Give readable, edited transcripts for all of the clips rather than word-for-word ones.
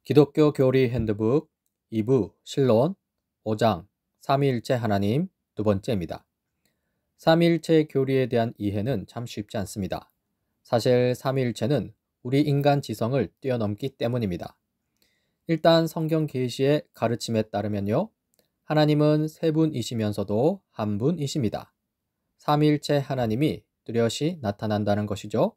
기독교 교리 핸드북 2부 실론 5장 삼위일체 하나님 두 번째입니다. 삼위일체 교리에 대한 이해는 참 쉽지 않습니다. 사실 삼위일체는 우리 인간 지성을 뛰어넘기 때문입니다. 일단 성경 계시의 가르침에 따르면요, 하나님은 세 분이시면서도 한 분이십니다. 삼위일체 하나님이 뚜렷이 나타난다는 것이죠.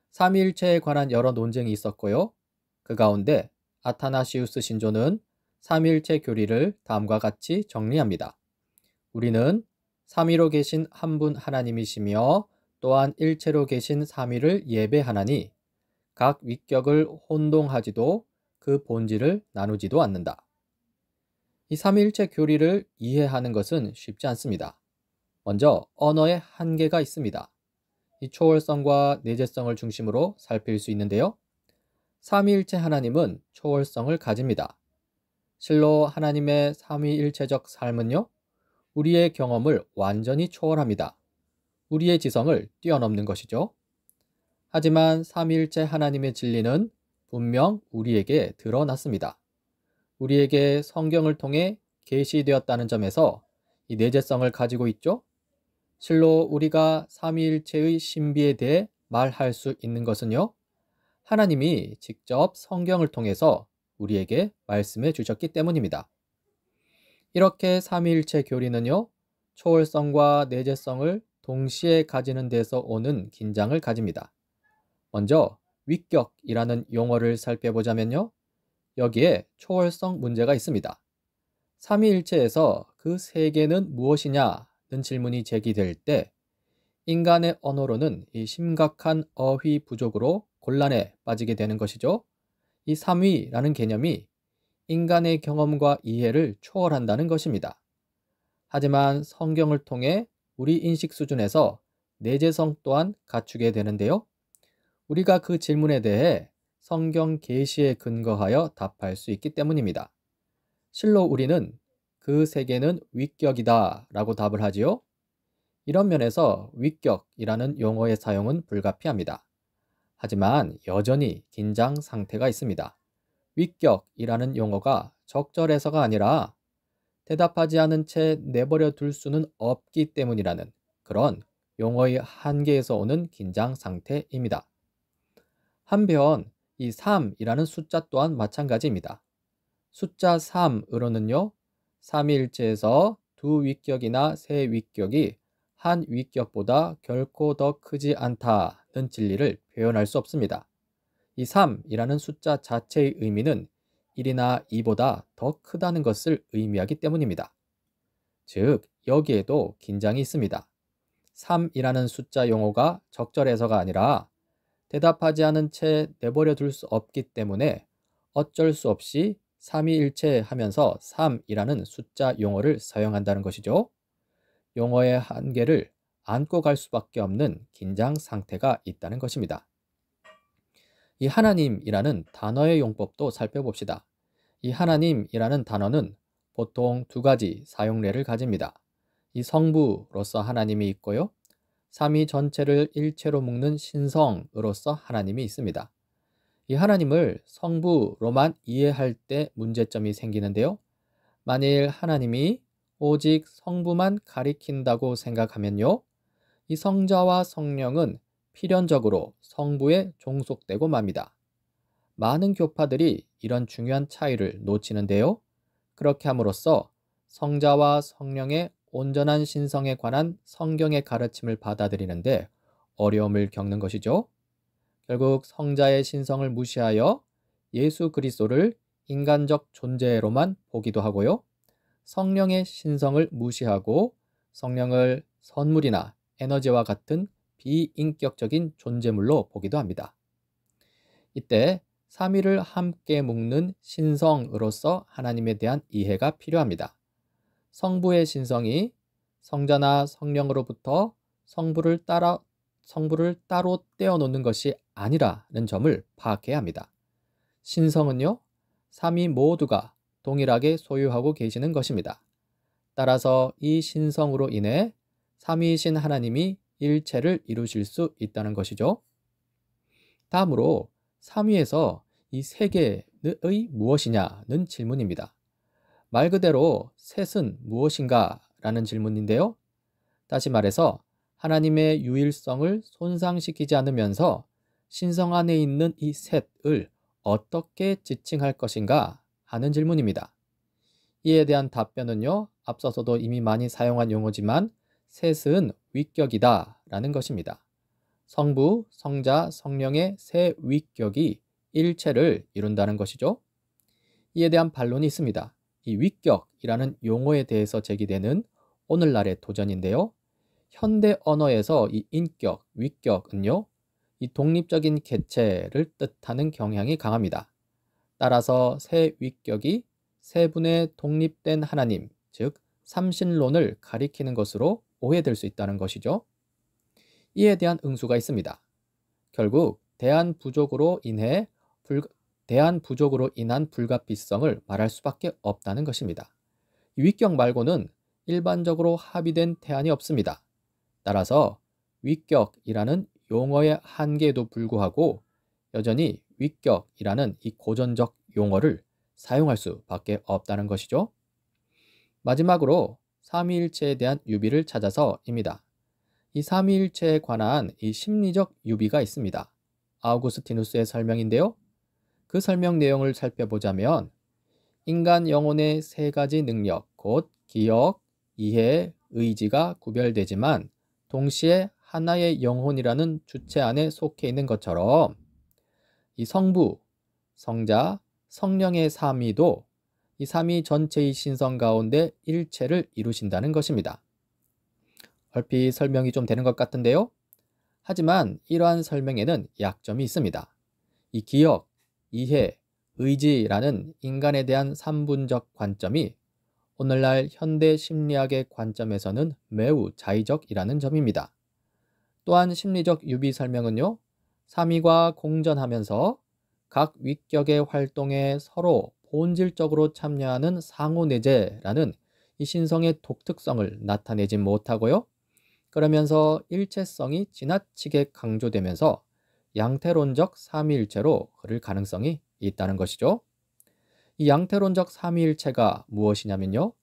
삼위일체에 관한 여러 논쟁이 있었고요. 그 가운데 아타나시우스 신조는 삼위일체 교리를 다음과 같이 정리합니다. 우리는 삼위로 계신 한 분 하나님이시며 또한 일체로 계신 삼위를 예배하나니 각 위격을 혼동하지도 그 본질을 나누지도 않는다. 이 삼위일체 교리를 이해하는 것은 쉽지 않습니다. 먼저 언어의 한계가 있습니다. 이 초월성과 내재성을 중심으로 살필 수 있는데요. 삼위일체 하나님은 초월성을 가집니다. 실로 하나님의 삼위일체적 삶은요, 우리의 경험을 완전히 초월합니다. 우리의 지성을 뛰어넘는 것이죠. 하지만 삼위일체 하나님의 진리는 분명 우리에게 드러났습니다. 우리에게 성경을 통해 계시되었다는 점에서 이 내재성을 가지고 있죠. 실로 우리가 삼위일체의 신비에 대해 말할 수 있는 것은요, 하나님이 직접 성경을 통해서 우리에게 말씀해 주셨기 때문입니다. 이렇게 삼위일체 교리는요, 초월성과 내재성을 동시에 가지는 데서 오는 긴장을 가집니다. 먼저 위격이라는 용어를 살펴보자면요, 여기에 초월성 문제가 있습니다. 삼위일체에서 그 세계는 무엇이냐는 질문이 제기될 때 인간의 언어로는 이 심각한 어휘 부족으로 곤란에 빠지게 되는 것이죠. 이 삼위라는 개념이 인간의 경험과 이해를 초월한다는 것입니다. 하지만 성경을 통해 우리 인식 수준에서 내재성 또한 갖추게 되는데요. 우리가 그 질문에 대해 성경 계시에 근거하여 답할 수 있기 때문입니다. 실로 우리는 그 세계는 위격이다 라고 답을 하지요. 이런 면에서 위격이라는 용어의 사용은 불가피합니다. 하지만 여전히 긴장 상태가 있습니다. 위격이라는 용어가 적절해서가 아니라 대답하지 않은 채 내버려 둘 수는 없기 때문이라는 그런 용어의 한계에서 오는 긴장 상태입니다. 한편 이 3이라는 숫자 또한 마찬가지입니다. 숫자 3으로는요, 삼위일체에서 두 위격이나 세 위격이 한 위격보다 결코 더 크지 않다는 진리를 표현할 수 없습니다. 이 3이라는 숫자 자체의 의미는 1이나 2보다 더 크다는 것을 의미하기 때문입니다. 즉, 여기에도 긴장이 있습니다. 3이라는 숫자 용어가 적절해서가 아니라 대답하지 않은 채 내버려 둘 수 없기 때문에 어쩔 수 없이 삼위일체 하면서 3이라는 숫자 용어를 사용한다는 것이죠. 용어의 한계를 안고 갈 수밖에 없는 긴장 상태가 있다는 것입니다. 이 하나님이라는 단어의 용법도 살펴봅시다. 이 하나님이라는 단어는 보통 두 가지 사용례를 가집니다. 이 성부로서 하나님이 있고요. 삼위 전체를 일체로 묶는 신성으로서 하나님이 있습니다. 이 하나님을 성부로만 이해할 때 문제점이 생기는데요. 만일 하나님이 오직 성부만 가리킨다고 생각하면요, 이 성자와 성령은 필연적으로 성부에 종속되고 맙니다. 많은 교파들이 이런 중요한 차이를 놓치는데요. 그렇게 함으로써 성자와 성령의 온전한 신성에 관한 성경의 가르침을 받아들이는데 어려움을 겪는 것이죠. 결국 성자의 신성을 무시하여 예수 그리스도를 인간적 존재로만 보기도 하고요. 성령의 신성을 무시하고 성령을 선물이나 에너지와 같은 비인격적인 존재물로 보기도 합니다. 이때 삼위를 함께 묶는 신성으로서 하나님에 대한 이해가 필요합니다. 성부의 신성이 성자나 성령으로부터 성부를 따로 떼어놓는 것이 아니라는 점을 파악해야 합니다. 신성은요, 삼위 모두가 동일하게 소유하고 계시는 것입니다. 따라서 이 신성으로 인해 삼위이신 하나님이 일체를 이루실 수 있다는 것이죠. 다음으로 삼위에서 이 세계 무엇이냐는 질문입니다. 말 그대로 셋은 무엇인가 라는 질문인데요. 다시 말해서 하나님의 유일성을 손상시키지 않으면서 신성 안에 있는 이 셋을 어떻게 지칭할 것인가 하는 질문입니다. 이에 대한 답변은요, 앞서서도 이미 많이 사용한 용어지만 셋은 위격이다 라는 것입니다. 성부, 성자, 성령의 세 위격이 일체를 이룬다는 것이죠. 이에 대한 반론이 있습니다. 이 위격이라는 용어에 대해서 제기되는 오늘날의 도전인데요. 현대 언어에서 이 인격, 위격은요, 이 독립적인 개체를 뜻하는 경향이 강합니다. 따라서 세 위격이 세 분의 독립된 하나님, 즉 삼신론을 가리키는 것으로 오해될 수 있다는 것이죠. 이에 대한 응수가 있습니다. 결국 대한 부족으로 인한 불가피성을 말할 수밖에 없다는 것입니다. 위격 말고는 일반적으로 합의된 태안이 없습니다. 따라서 위격이라는 용어의 한계에도 불구하고 여전히 위격이라는 이 고전적 용어를 사용할 수밖에 없다는 것이죠. 마지막으로 삼위일체에 대한 유비를 찾아서입니다. 이 삼위일체에 관한 이 심리적 유비가 있습니다. 아우구스티누스의 설명인데요. 그 설명 내용을 살펴보자면 인간 영혼의 세 가지 능력, 곧 기억, 이해, 의지가 구별되지만 동시에 하나의 영혼이라는 주체 안에 속해 있는 것처럼 이 성부, 성자, 성령의 삼위도 이 삼위 전체의 신성 가운데 일체를 이루신다는 것입니다. 얼핏 설명이 좀 되는 것 같은데요. 하지만 이러한 설명에는 약점이 있습니다. 이 기억, 이해, 의지라는 인간에 대한 삼분적 관점이 오늘날 현대 심리학의 관점에서는 매우 자의적이라는 점입니다. 또한 심리적 유비 설명은요, 삼위가 공전하면서 각 위격의 활동에 서로 본질적으로 참여하는 상호내재라는 이 신성의 독특성을 나타내지 못하고요. 그러면서 일체성이 지나치게 강조되면서 양태론적 삼위일체로 흐를 가능성이 있다는 것이죠. 이 양태론적 삼위일체가 무엇이냐면요.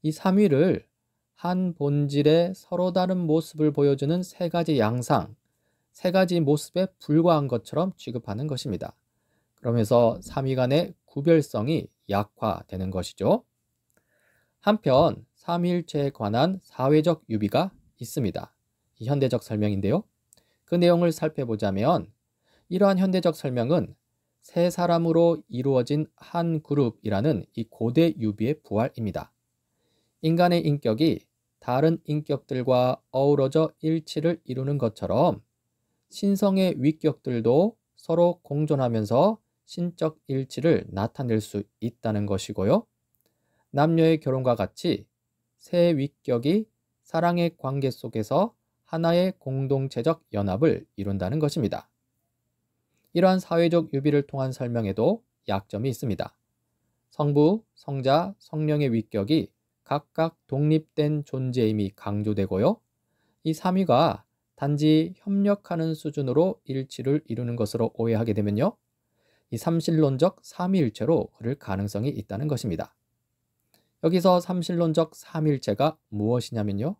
이 삼위를 한 본질의 서로 다른 모습을 보여주는 세 가지 양상, 세 가지 모습에 불과한 것처럼 취급하는 것입니다. 그러면서 삼위 간의 구별성이 약화되는 것이죠. 한편 삼위일체에 관한 사회적 유비가 있습니다. 이 현대적 설명인데요. 그 내용을 살펴보자면 이러한 현대적 설명은 세 사람으로 이루어진 한 그룹이라는 이 고대 유비의 부활입니다. 인간의 인격이 다른 인격들과 어우러져 일치를 이루는 것처럼 신성의 위격들도 서로 공존하면서 신적 일치를 나타낼 수 있다는 것이고요. 남녀의 결혼과 같이 세 위격이 사랑의 관계 속에서 하나의 공동체적 연합을 이룬다는 것입니다. 이러한 사회적 유비를 통한 설명에도 약점이 있습니다. 성부, 성자, 성령의 위격이 각각 독립된 존재임이 강조되고요. 이 삼위가 단지 협력하는 수준으로 일치를 이루는 것으로 오해하게 되면요. 이 삼신론적 삼위일체로 흐를 가능성이 있다는 것입니다. 여기서 삼신론적 삼위일체가 무엇이냐면요.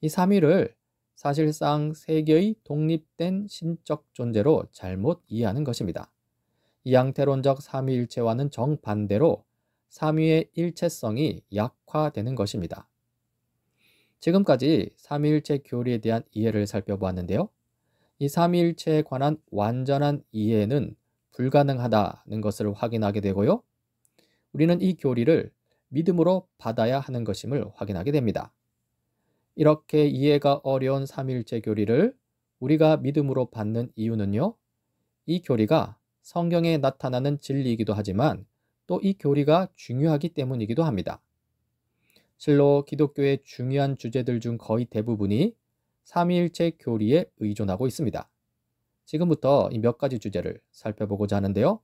이 삼위를 사실상 세 개의 독립된 신적 존재로 잘못 이해하는 것입니다. 이 양태론적 삼위일체와는 정반대로 삼위의 일체성이 약화되는 것입니다. 지금까지 삼위일체 교리에 대한 이해를 살펴보았는데요. 이 삼위일체에 관한 완전한 이해는 불가능하다는 것을 확인하게 되고요. 우리는 이 교리를 믿음으로 받아야 하는 것임을 확인하게 됩니다. 이렇게 이해가 어려운 삼위일체 교리를 우리가 믿음으로 받는 이유는요. 이 교리가 성경에 나타나는 진리이기도 하지만 또 이 교리가 중요하기 때문이기도 합니다. 실로 기독교의 중요한 주제들 중 거의 대부분이 삼위일체 교리에 의존하고 있습니다. 지금부터 이 몇 가지 주제를 살펴보고자 하는데요.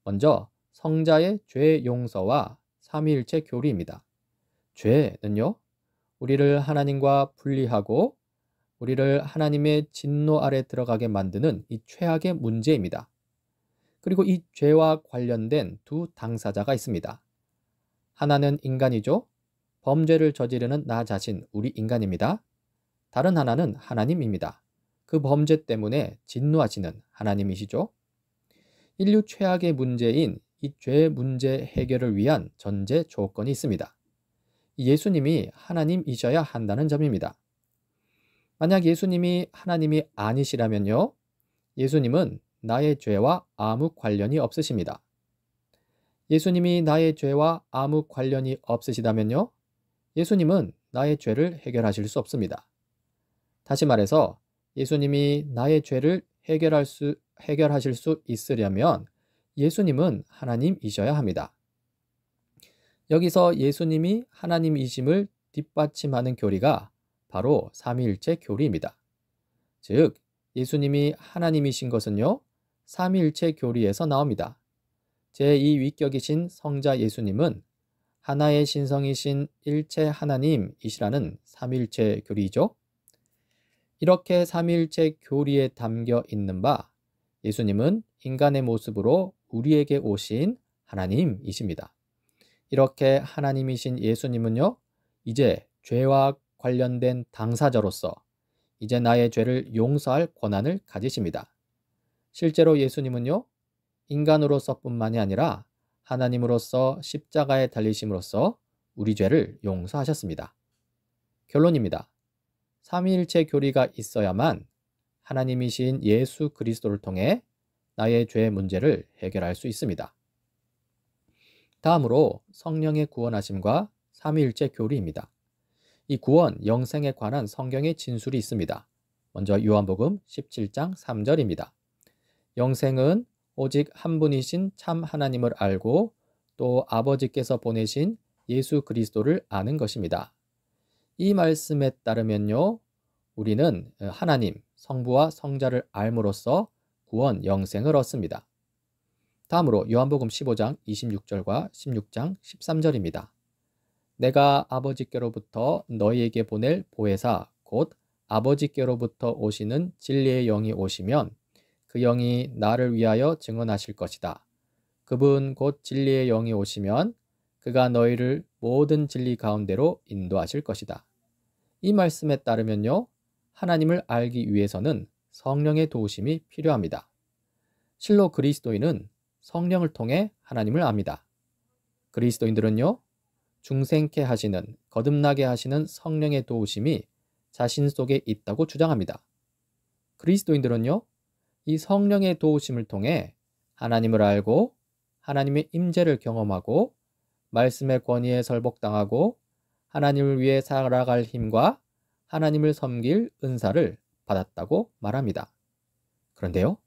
먼저 성자의 죄 용서와 삼위일체 교리입니다. 죄는요, 우리를 하나님과 분리하고 우리를 하나님의 진노 아래 들어가게 만드는 이 최악의 문제입니다. 그리고 이 죄와 관련된 두 당사자가 있습니다. 하나는 인간이죠. 범죄를 저지르는 나 자신, 우리 인간입니다. 다른 하나는 하나님입니다. 그 범죄 때문에 진노하시는 하나님이시죠. 인류 최악의 문제인 이 죄 문제 해결을 위한 전제 조건이 있습니다. 예수님이 하나님이셔야 한다는 점입니다. 만약 예수님이 하나님이 아니시라면요, 예수님은 나의 죄와 아무 관련이 없으십니다. 예수님이 나의 죄와 아무 관련이 없으시다면요, 예수님은 나의 죄를 해결하실 수 없습니다. 다시 말해서 예수님이 나의 죄를 해결하실 수 있으려면 예수님은 하나님이셔야 합니다. 여기서 예수님이 하나님이심을 뒷받침하는 교리가 바로 삼위일체 교리입니다. 즉, 예수님이 하나님이신 것은요, 삼위일체 교리에서 나옵니다. 제2위격이신 성자 예수님은 하나의 신성이신 일체 하나님이시라는 삼위일체 교리이죠. 이렇게 삼위일체 교리에 담겨 있는 바 예수님은 인간의 모습으로 우리에게 오신 하나님이십니다. 이렇게 하나님이신 예수님은요, 이제 죄와 관련된 당사자로서 이제 나의 죄를 용서할 권한을 가지십니다. 실제로 예수님은요, 인간으로서뿐만이 아니라 하나님으로서 십자가에 달리심으로써 우리 죄를 용서하셨습니다. 결론입니다. 삼위일체 교리가 있어야만 하나님이신 예수 그리스도를 통해 나의 죄 문제를 해결할 수 있습니다. 다음으로 성령의 구원하심과 삼위일체 교리입니다. 이 구원, 영생에 관한 성경의 진술이 있습니다. 먼저 요한복음 17장 3절입니다. 영생은 오직 한 분이신 참 하나님을 알고 또 아버지께서 보내신 예수 그리스도를 아는 것입니다. 이 말씀에 따르면요, 우리는 하나님, 성부와 성자를 알므로써 구원, 영생을 얻습니다. 다음으로 요한복음 15장 26절과 16장 13절입니다. 내가 아버지께로부터 너희에게 보낼 보혜사 곧 아버지께로부터 오시는 진리의 영이 오시면 그 영이 나를 위하여 증언하실 것이다. 그분 곧 진리의 영이 오시면 그가 너희를 모든 진리 가운데로 인도하실 것이다. 이 말씀에 따르면요, 하나님을 알기 위해서는 성령의 도우심이 필요합니다. 실로 그리스도인은 성령을 통해 하나님을 압니다. 그리스도인들은요, 중생케 하시는, 거듭나게 하시는 성령의 도우심이 자신 속에 있다고 주장합니다. 그리스도인들은요, 이 성령의 도우심을 통해 하나님을 알고 하나님의 임재를 경험하고 말씀의 권위에 설복당하고 하나님을 위해 살아갈 힘과 하나님을 섬길 은사를 받았다고 말합니다. 그런데요,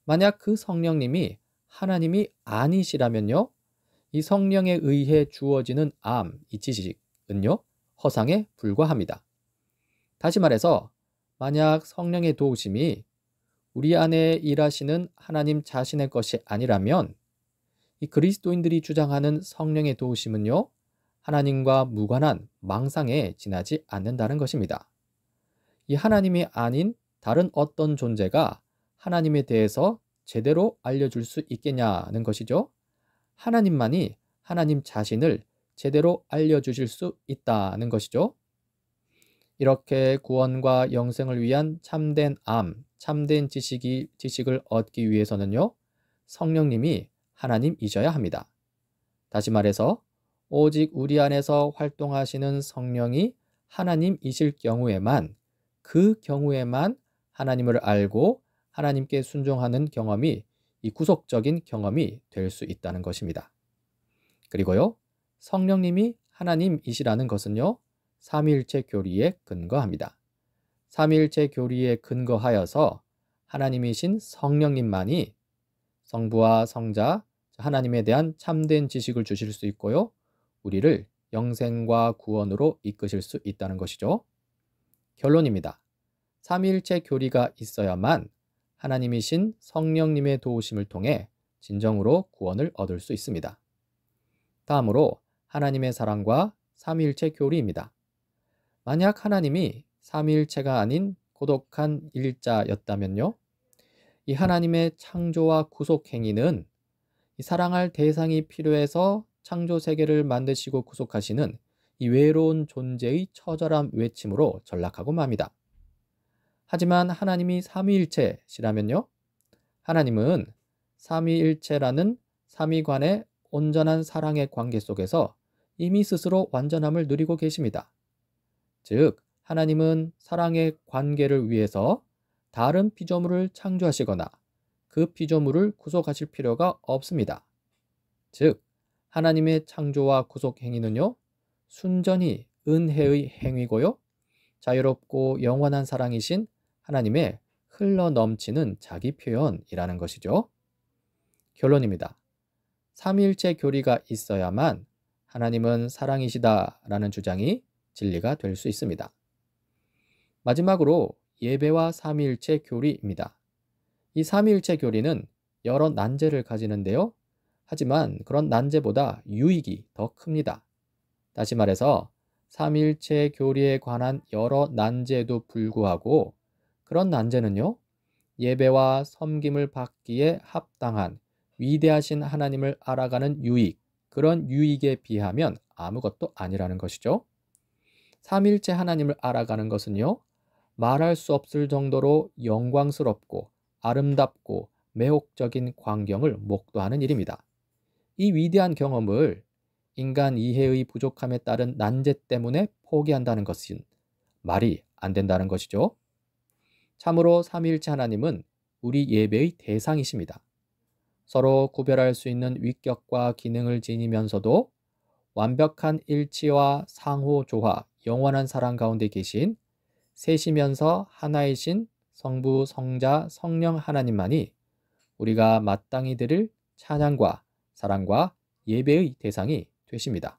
만약 그 성령님이 하나님이 아니시라면요, 이 성령에 의해 주어지는 이 지식은요, 허상에 불과합니다. 다시 말해서 만약 성령의 도우심이 우리 안에 일하시는 하나님 자신의 것이 아니라면 이 그리스도인들이 주장하는 성령의 도우심은요, 하나님과 무관한 망상에 지나지 않는다는 것입니다. 이 하나님이 아닌 다른 어떤 존재가 하나님에 대해서 제대로 알려줄 수 있겠냐는 것이죠. 하나님만이 하나님 자신을 제대로 알려주실 수 있다는 것이죠. 이렇게 구원과 영생을 위한 참된 참된 지식을 얻기 위해서는요, 성령님이 하나님이셔야 합니다. 다시 말해서 오직 우리 안에서 활동하시는 성령이 하나님이실 경우에만, 그 경우에만 하나님을 알고 하나님께 순종하는 경험이, 이 구속적인 경험이 될 수 있다는 것입니다. 그리고요, 성령님이 하나님이시라는 것은요, 삼위일체 교리에 근거합니다. 삼위일체 교리에 근거하여서 하나님이신 성령님만이 성부와 성자, 하나님에 대한 참된 지식을 주실 수 있고요, 우리를 영생과 구원으로 이끄실 수 있다는 것이죠. 결론입니다. 삼위일체 교리가 있어야만 하나님이신 성령님의 도우심을 통해 진정으로 구원을 얻을 수 있습니다. 다음으로 하나님의 사랑과 삼위일체 교리입니다. 만약 하나님이 삼위일체가 아닌 고독한 일자였다면요, 이 하나님의 창조와 구속 행위는 이 사랑할 대상이 필요해서 창조 세계를 만드시고 구속하시는 이 외로운 존재의 처절한 외침으로 전락하고 맙니다. 하지만 하나님이 삼위일체시라면요? 하나님은 삼위일체라는 삼위관의 온전한 사랑의 관계 속에서 이미 스스로 완전함을 누리고 계십니다. 즉, 하나님은 사랑의 관계를 위해서 다른 피조물을 창조하시거나 그 피조물을 구속하실 필요가 없습니다. 즉, 하나님의 창조와 구속 행위는요, 순전히 은혜의 행위고요, 자유롭고 영원한 사랑이신 하나님의 흘러넘치는 자기 표현이라는 것이죠. 결론입니다. 삼위일체 교리가 있어야만 하나님은 사랑이시다라는 주장이 진리가 될 수 있습니다. 마지막으로 예배와 삼위일체 교리입니다. 이 삼위일체 교리는 여러 난제를 가지는데요. 하지만 그런 난제보다 유익이 더 큽니다. 다시 말해서 삼위일체 교리에 관한 여러 난제에도 불구하고 그런 난제는요, 예배와 섬김을 받기에 합당한 위대하신 하나님을 알아가는 유익, 그런 유익에 비하면 아무것도 아니라는 것이죠. 삼위일체 하나님을 알아가는 것은요, 말할 수 없을 정도로 영광스럽고 아름답고 매혹적인 광경을 목도하는 일입니다. 이 위대한 경험을 인간 이해의 부족함에 따른 난제 때문에 포기한다는 것은 말이 안 된다는 것이죠. 참으로 삼위일체 하나님은 우리 예배의 대상이십니다. 서로 구별할 수 있는 위격과 기능을 지니면서도 완벽한 일치와 상호 조화, 영원한 사랑 가운데 계신 셋이면서 하나이신 성부, 성자, 성령 하나님만이 우리가 마땅히 드릴 찬양과 사랑과 예배의 대상이 되십니다.